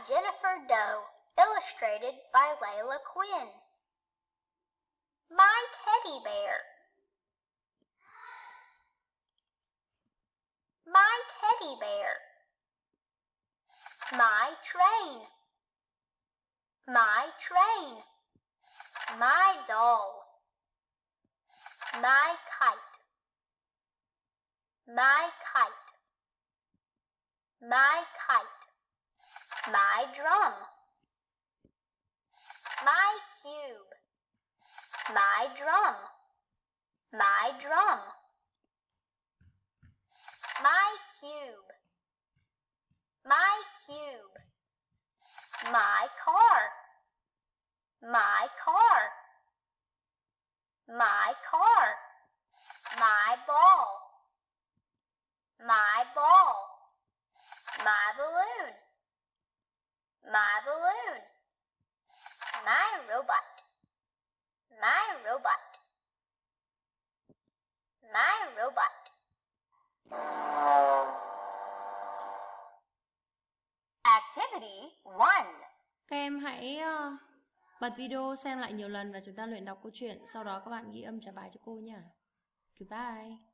Jennifer Doe, illustrated by Layla Quinn. My teddy bear. My teddy bear. My train. My train. My doll. My kite. My kite. My kite. My drum. My cube. My drum. My drum. My cube. My cube. My car. My car. My car. My ball. My ball. My balloon. My balloon. My robot. My robot. My robot. Activity 1. Các em hãy bật video xem lại nhiều lần và chúng ta luyện đọc câu chuyện. Sau đó các bạn ghi âm trả bài cho cô nhé. Goodbye.